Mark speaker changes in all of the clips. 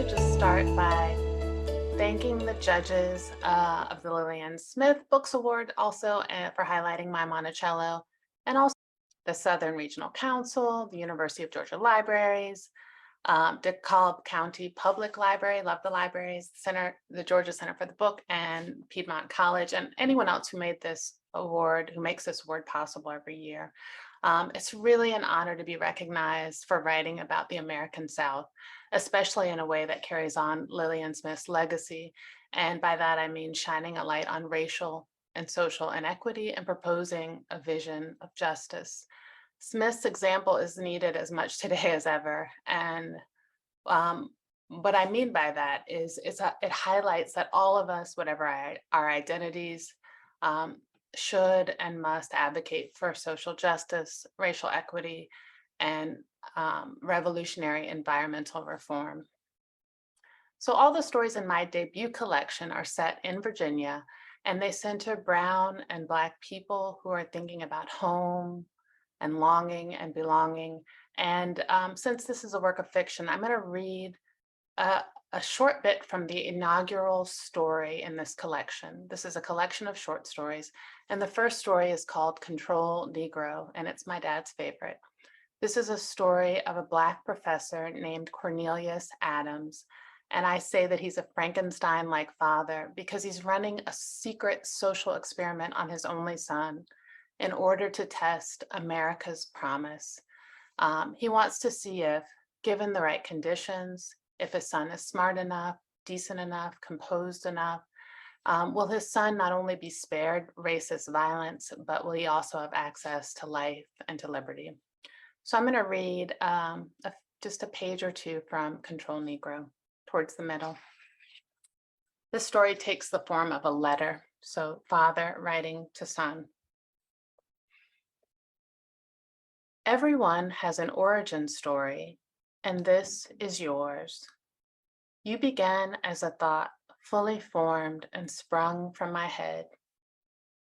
Speaker 1: to just start by thanking the judges of the Lillian Smith Books Award also for highlighting my Monticello, and also the Southern Regional Council, the University of Georgia Libraries, DeKalb County Public Library, love the libraries, Center, the Georgia Center for the Book, and Piedmont College, and anyone else who made this award, who makes this award possible every year. It's really an honor to be recognized for writing about the American South, especially in a way that carries on Lillian Smith's legacy. And by that, I mean shining a light on racial and social inequity and proposing a vision of justice. Smith's example is needed as much today as ever. And what I mean by that is it highlights that all of us, whatever our identities, should and must advocate for social justice, racial equity, and revolutionary environmental reform. So all the stories in my debut collection are set in Virginia, and they center Brown and Black people who are thinking about home and longing and belonging. And since this is a work of fiction, I'm going to read a short bit from the inaugural story in this collection. This is a collection of short stories, and the first story is called Control Negro, and it's my dad's favorite. This is a story of a Black professor named Cornelius Adams, and I say that he's a Frankenstein-like father because he's running a secret social experiment on his only son in order to test America's promise. He wants to see if, given the right conditions, if his son is smart enough, decent enough, composed enough, will his son not only be spared racist violence, but will he also have access to life and to liberty? So I'm going to read just a page or two from Control Negro towards the middle. This story takes the form of a letter, so father writing to son. Everyone has an origin story, and this is yours. You began as a thought fully formed and sprung from my head.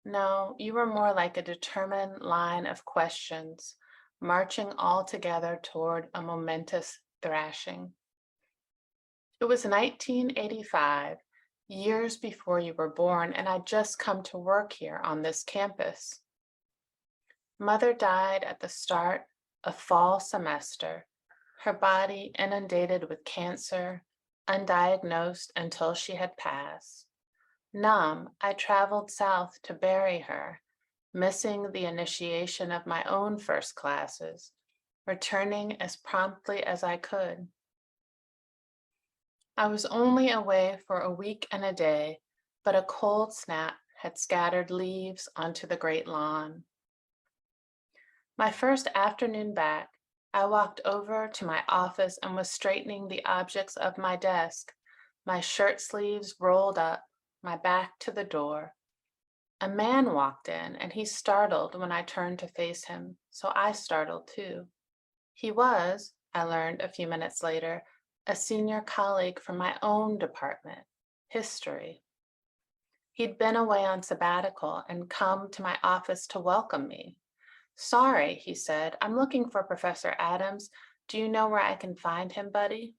Speaker 1: No, you were more like a determined line of questions, marching all together toward a momentous thrashing. It was 1985, years before you were born, and I'd just come to work here on this campus. Mother died at the start of fall semester, her body inundated with cancer, undiagnosed until she had passed. Numb, I traveled south to bury her, missing the initiation of my own first classes, returning as promptly as I could. I was only away for a week and a day, but a cold snap had scattered leaves onto the great lawn. My first afternoon back, I walked over to my office and was straightening the objects of my desk, my shirt sleeves rolled up, my back to the door. A man walked in, and he startled when I turned to face him, so I startled too. He was, I learned a few minutes later, a senior colleague from my own department, history. He'd been away on sabbatical and come to my office to welcome me. Sorry, he said, I'm looking for Professor Adams. Do you know where I can find him, buddy?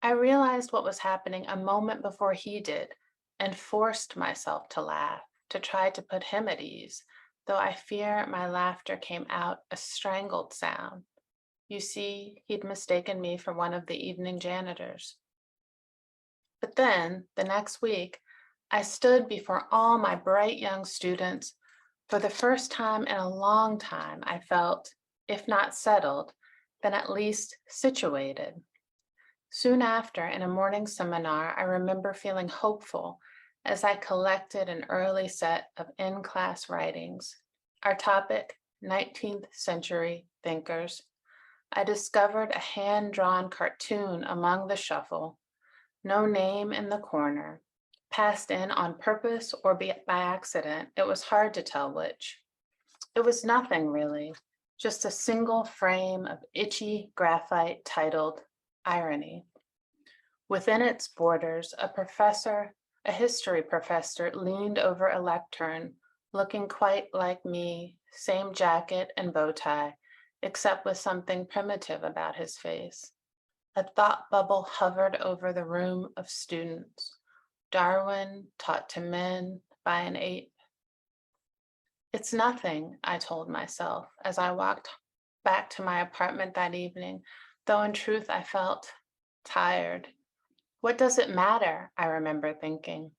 Speaker 1: I realized what was happening a moment before he did and forced myself to laugh, to try to put him at ease, though I fear my laughter came out a strangled sound. You see, he'd mistaken me for one of the evening janitors. But then, the next week, I stood before all my bright young students. For the first time in a long time, I felt, if not settled, then at least situated. Soon after, in a morning seminar, I remember feeling hopeful as I collected an early set of in-class writings. Our topic, 19th century thinkers. I discovered a hand-drawn cartoon among the shuffle, no name in the corner. Passed in on purpose or by accident, it was hard to tell which. It was nothing really, just a single frame of itchy graphite titled Irony. Within its borders, a history professor leaned over a lectern, looking quite like me, same jacket and bow tie, except with something primitive about his face. A thought bubble hovered over the room of students. Darwin taught to men by an ape. It's nothing, I told myself as I walked back to my apartment that evening, though in truth I felt tired. What does it matter? I remember thinking.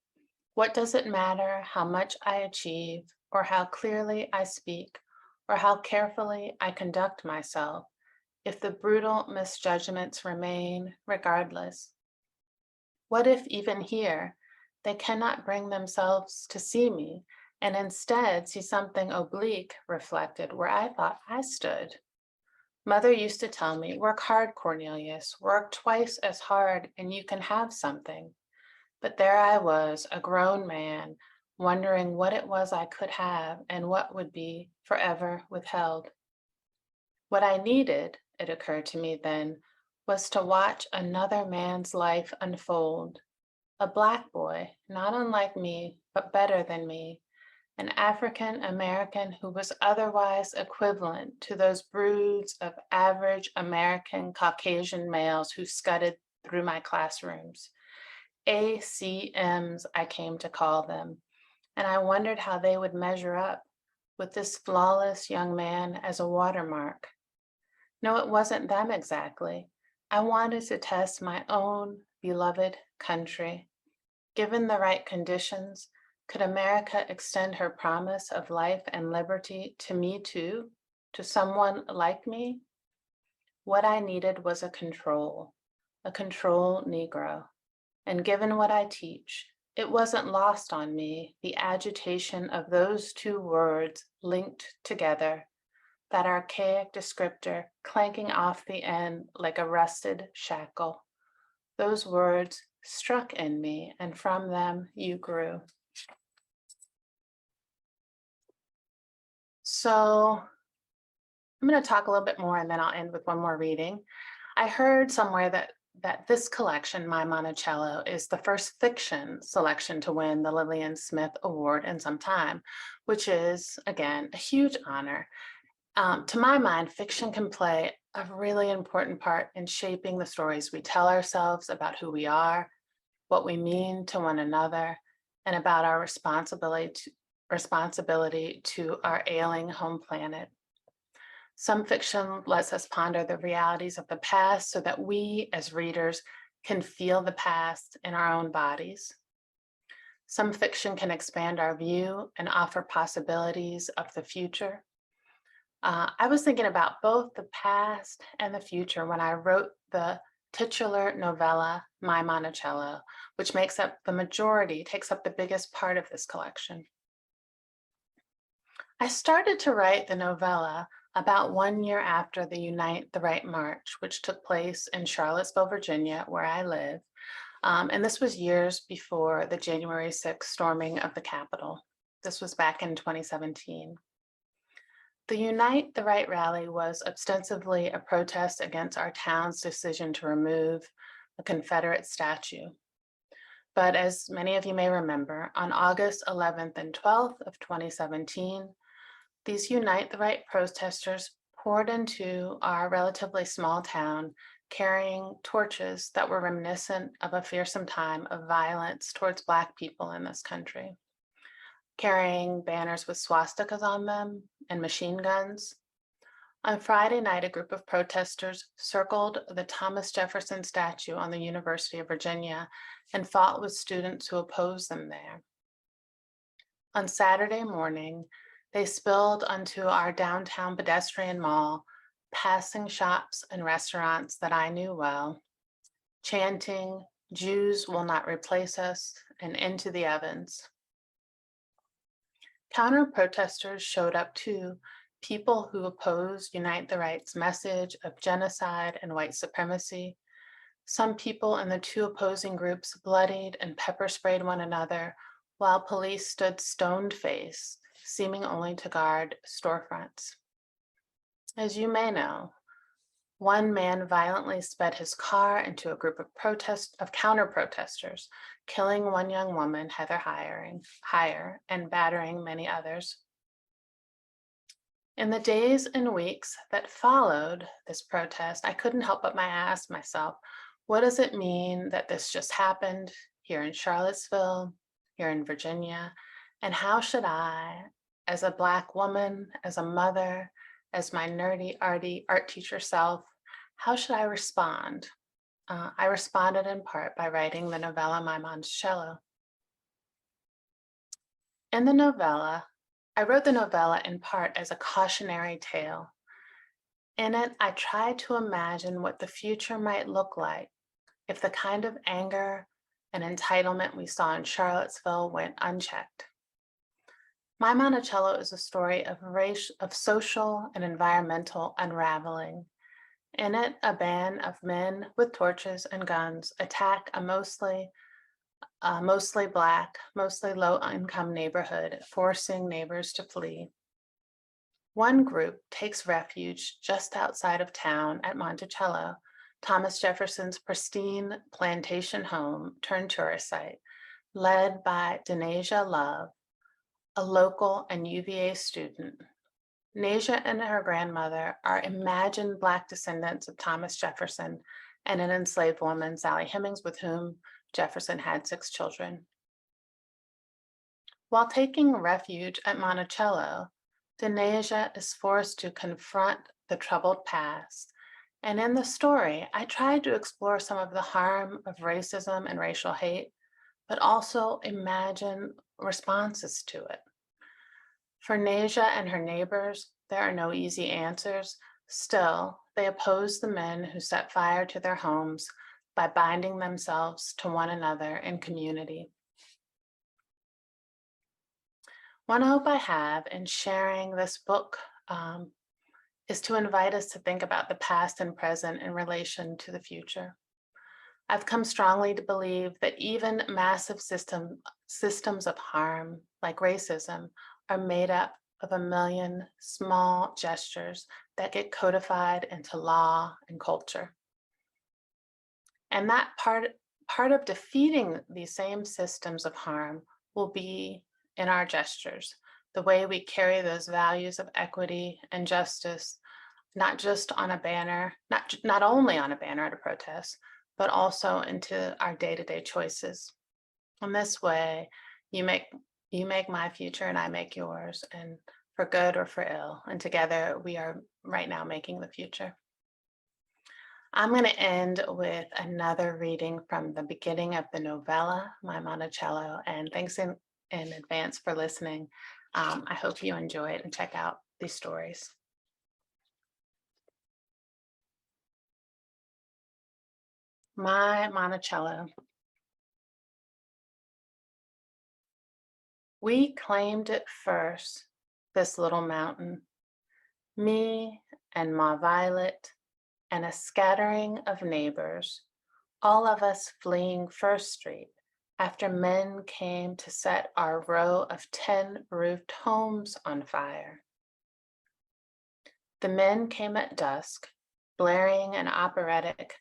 Speaker 1: What does it matter how much I achieve, or how clearly I speak, or how carefully I conduct myself, if the brutal misjudgments remain regardless? What if even here they cannot bring themselves to see me and instead see something oblique reflected where I thought I stood? Mother used to tell me, work hard, Cornelius, work twice as hard and you can have something. But there I was, a grown man, wondering what it was I could have and what would be forever withheld. What I needed, it occurred to me then, was to watch another man's life unfold. A Black boy, not unlike me, but better than me, an African American who was otherwise equivalent to those broods of average American Caucasian males who scudded through my classrooms. ACMs, I came to call them, and I wondered how they would measure up with this flawless young man as a watermark. No, it wasn't them exactly. I wanted to test my own beloved country. Given the right conditions, could America extend her promise of life and liberty to me too, to someone like me? What I needed was a control Negro. And given what I teach, it wasn't lost on me, the agitation of those two words linked together, that archaic descriptor clanking off the end like a rusted shackle. Those words struck in me, and from them you grew. So I'm going to talk a little bit more and then I'll end with one more reading. I heard somewhere that this collection, My Monticello, is the first fiction selection to win the Lillian Smith Award in some time, which is, again, a huge honor. To my mind, fiction can play a really important part in shaping the stories we tell ourselves about who we are, what we mean to one another, and about our responsibility to our ailing home planet. Some fiction lets us ponder the realities of the past so that we, as readers, can feel the past in our own bodies. Some fiction can expand our view and offer possibilities of the future. I was thinking about both the past and the future when I wrote the titular novella, My Monticello, which takes up the biggest part of this collection. I started to write the novella about 1 year after the Unite the Right March, which took place in Charlottesville, Virginia, where I live. And this was years before the January 6th storming of the Capitol. This was back in 2017. The Unite the Right rally was ostensibly a protest against our town's decision to remove a Confederate statue. But as many of you may remember, on August 11th and 12th of 2017, these Unite the Right protesters poured into our relatively small town carrying torches that were reminiscent of a fearsome time of violence towards Black people in this country, carrying banners with swastikas on them and machine guns. On Friday night, a group of protesters circled the Thomas Jefferson statue on the University of Virginia and fought with students who opposed them there. On Saturday morning, they spilled onto our downtown pedestrian mall, passing shops and restaurants that I knew well, chanting, "Jews will not replace us," and "into the ovens." Counter-protesters showed up too, people who opposed Unite the Right's message of genocide and white supremacy. Some people in the two opposing groups bloodied and pepper sprayed one another, while police stood stone-faced, seeming only to guard storefronts. As you may know, one man violently sped his car into a group of counter-protesters, killing one young woman, Heather Heyer, and battering many others. In the days and weeks that followed this protest, I couldn't help but ask myself, what does it mean that this just happened here in Charlottesville, here in Virginia? And how should I, as a Black woman, as a mother, as my nerdy, arty art teacher self, how should I respond? I responded in part by writing the novella My Monticello. In the novella, I wrote the novella in part as a cautionary tale. In it, I tried to imagine what the future might look like if the kind of anger and entitlement we saw in Charlottesville went unchecked. My Monticello is a story of social and environmental unraveling. In it, a band of men with torches and guns attack a mostly Black, mostly low-income neighborhood, forcing neighbors to flee. One group takes refuge just outside of town at Monticello, Thomas Jefferson's pristine plantation home turned tourist site, led by Denasia Love, a local and UVA student. Nasia and her grandmother are imagined Black descendants of Thomas Jefferson and an enslaved woman, Sally Hemings, with whom Jefferson had 6 children. While taking refuge at Monticello, Denasia is forced to confront the troubled past. And in the story, I tried to explore some of the harm of racism and racial hate, but also imagine responses to it. For Nasia and her neighbors, there are no easy answers. Still, they oppose the men who set fire to their homes by binding themselves to one another in community. One hope I have in sharing this book is to invite us to think about the past and present in relation to the future. I've come strongly to believe that even massive systems of harm, like racism, are made up of a million small gestures that get codified into law and culture. And that part of defeating these same systems of harm will be in our gestures, the way we carry those values of equity and justice, not just on a banner, not only on a banner at a protest, but also into our day-to-day choices. In this way, you make my future and I make yours, and for good or for ill. And together we are right now making the future. I'm going to end with another reading from the beginning of the novella, My Monticello, and thanks in advance for listening. I hope you enjoy it and check out these stories. My Monticello. We claimed it first, this little mountain, me and Ma Violet and a scattering of neighbors, all of us fleeing First Street after men came to set our row of 10 roofed homes on fire. The men came at dusk, blaring an operatic,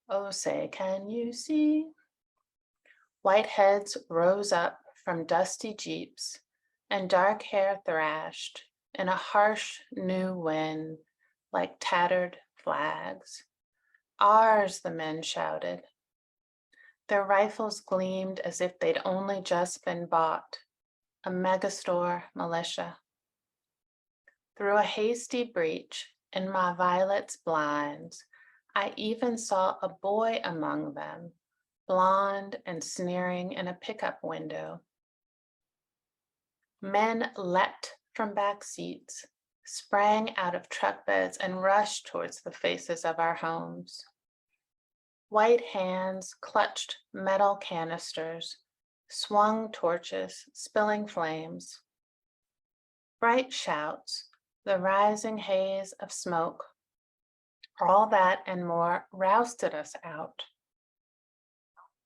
Speaker 1: "Oh, say, can you see?" White heads rose up from dusty jeeps, and dark hair thrashed in a harsh new wind like tattered flags. "Ours," the men shouted. Their rifles gleamed as if they'd only just been bought, a megastore militia. Through a hasty breach in my Violet's blinds, I even saw a boy among them, blonde and sneering in a pickup window. Men leapt from back seats, sprang out of truck beds and rushed towards the faces of our homes. White hands clutched metal canisters, swung torches, spilling flames. Bright shouts, the rising haze of smoke, all that and more rousted us out.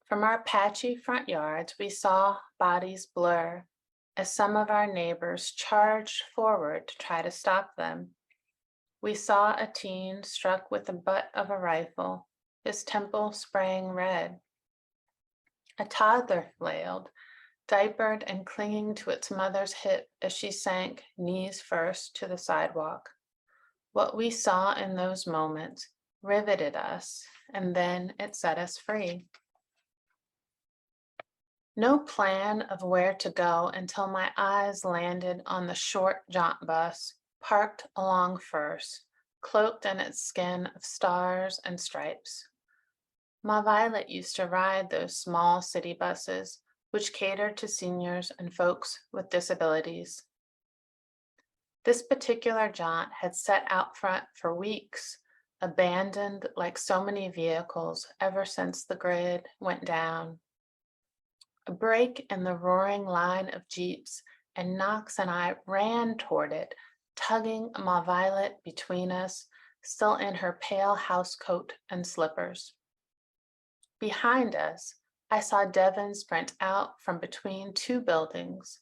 Speaker 1: From our patchy front yards, we saw bodies blur as some of our neighbors charged forward to try to stop them. We saw a teen struck with the butt of a rifle, his temple spraying red. A toddler flailed, diapered and clinging to its mother's hip as she sank, knees first, to the sidewalk. What we saw in those moments riveted us, and then it set us free. No plan of where to go until my eyes landed on the short jaunt bus, parked along First, cloaked in its skin of stars and stripes. Ma Violet used to ride those small city buses, which catered to seniors and folks with disabilities. This particular jaunt had sat out front for weeks, abandoned like so many vehicles ever since the grid went down. A break in the roaring line of jeeps, and Knox and I ran toward it, tugging Ma Violet between us, still in her pale housecoat and slippers. Behind us, I saw Devin sprint out from between two buildings,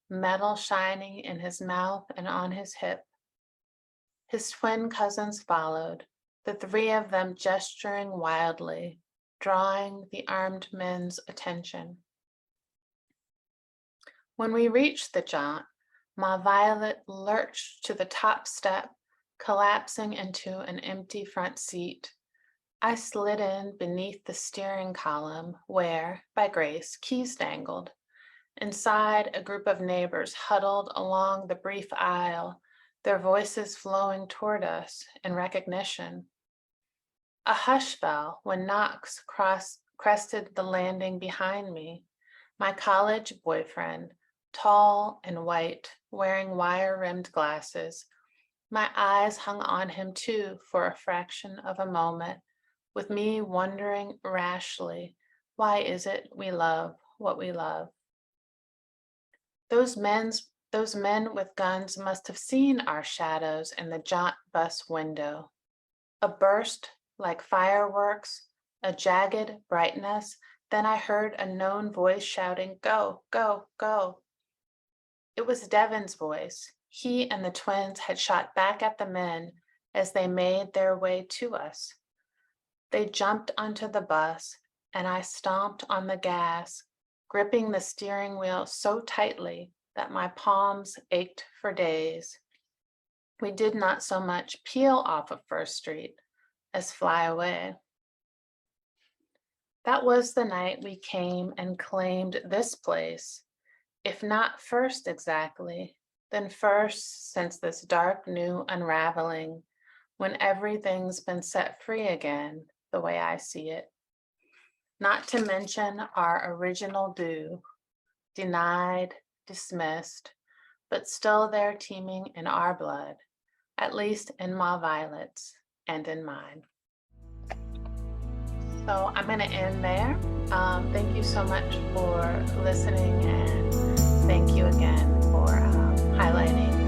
Speaker 1: metal shining in his mouth and on his hip. His twin cousins followed, the three of them gesturing wildly, drawing the armed men's attention. When we reached the jaunt, Ma Violet lurched to the top step, collapsing into an empty front seat. I slid in beneath the steering column where, by grace, keys dangled. Inside, a group of neighbors huddled along the brief aisle, their voices flowing toward us in recognition. A hush fell when Knox crested the landing behind me, my college boyfriend, tall and white, wearing wire-rimmed glasses. My eyes hung on him too for a fraction of a moment, with me wondering rashly, why is it we love what we love? Those men with guns must have seen our shadows in the jaunt bus window. A burst like fireworks, a jagged brightness, then I heard a known voice shouting, "Go, go, go." It was Devin's voice. He and the twins had shot back at the men as they made their way to us. They jumped onto the bus, and I stomped on the gas, gripping the steering wheel so tightly that my palms ached for days. We did not so much peel off of First Street as fly away. That was the night we came and claimed this place, if not first exactly, then first since this dark new unraveling, when everything's been set free again, the way I see it. Not to mention our original due, denied, dismissed, but still there teeming in our blood, at least in Ma Violet's and in mine. So I'm going to end there. Thank you so much for listening, and thank you again for highlighting